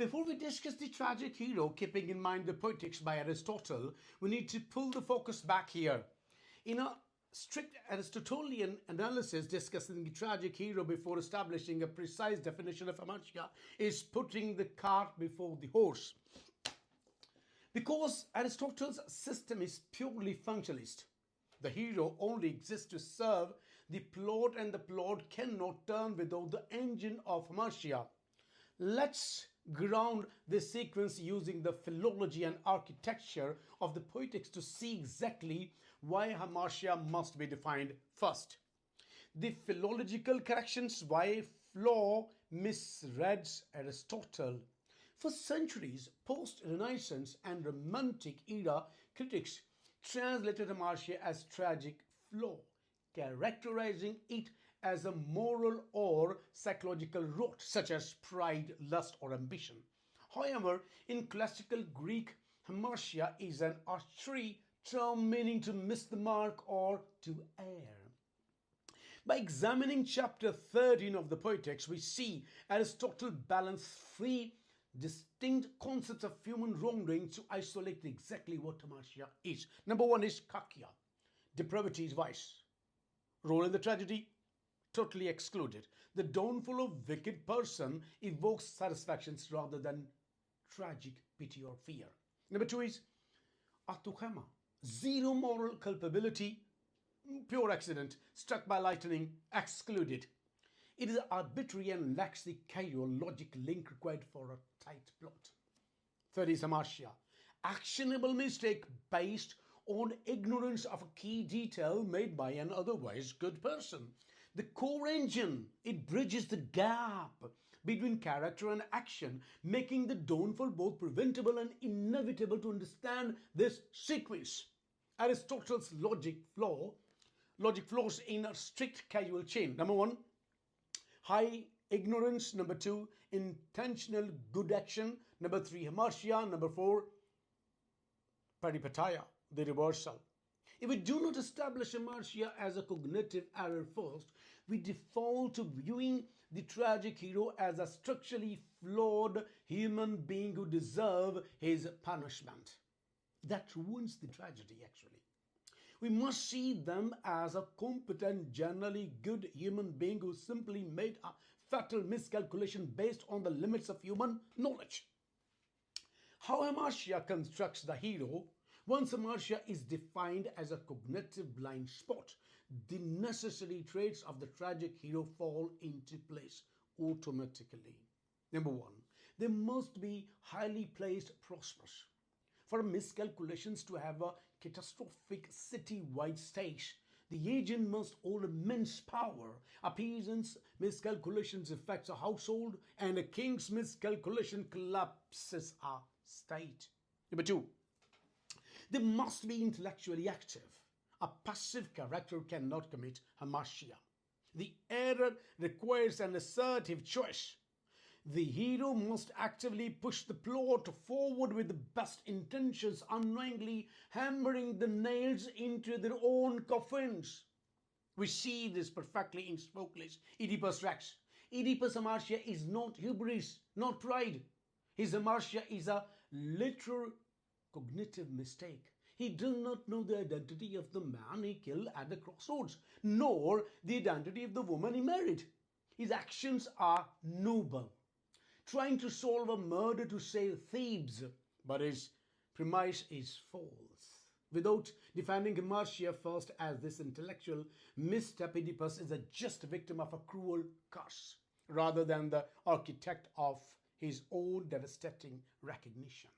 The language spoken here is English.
Before we discuss the tragic hero, keeping in mind the Poetics by Aristotle, we need to pull the focus back here. In a strict Aristotelian analysis, discussing the tragic hero before establishing a precise definition of Hamartia is putting the cart before the horse. Because Aristotle's system is purely functionalist, the hero only exists to serve the plot and the plot cannot turn without the engine of Hamartia. Let's ground this sequence using the philology and architecture of the Poetics to see exactly why Hamartia must be defined first. The philological corrections why flaw misreads Aristotle. For centuries, post-Renaissance and Romantic era critics translated Hamartia as tragic flaw, characterizing it as a moral or psychological rot such as pride, lust or ambition. However, in classical Greek, Hamartia is an archery term meaning to miss the mark or to err. By examining chapter 13 of the Poetics, we see Aristotle balance three distinct concepts of human wrongdoing to isolate exactly what Hamartia is. Number one is kakia, depravity is vice. Role in the tragedy, totally excluded. The downfall of wicked person evokes satisfactions rather than tragic pity or fear. Number two is atuchema, zero moral culpability, pure accident, struck by lightning, excluded. It is arbitrary and lacks the causal logic link required for a tight plot. Third is Hamartia, actionable mistake based on ignorance of a key detail made by an otherwise good person. The core engine, it bridges the gap between character and action, making the downfall both preventable and inevitable. To understand this sequence, Aristotle's logic flows in a strict causal chain. Number one, high ignorance. Number two, intentional good action. Number three, Hamartia. Number four, peripeteia, the reversal. If we do not establish Hamartia as a cognitive error first, we default to viewing the tragic hero as a structurally flawed human being who deserves his punishment. That ruins the tragedy actually. We must see them as a competent, generally good human being who simply made a fatal miscalculation based on the limits of human knowledge. How Hamartia constructs the hero. Once Hamartia is defined as a cognitive blind spot, the necessary traits of the tragic hero fall into place automatically. Number one, they must be highly placed prosperous. For miscalculations to have a catastrophic city-wide stage, the agent must hold immense power. A peasant's miscalculations affects a household, and a king's miscalculation collapses a state. Number two, they must be intellectually active. A passive character cannot commit Hamartia. The error requires an assertive choice. The hero must actively push the plot forward with the best intentions, unknowingly hammering the nails into their own coffins. We see this perfectly in Sophocles' Oedipus Rex. Oedipus' Hamartia is not hubris, not pride. His Hamartia is a literal cognitive mistake. He does not know the identity of the man he killed at the crossroads, nor the identity of the woman he married. His actions are noble, trying to solve a murder to save Thebes, but his premise is false. Without defending Hamartia first as this intellectual misstep, Oedipus is a just victim of a cruel curse, rather than the architect of his own devastating recognition.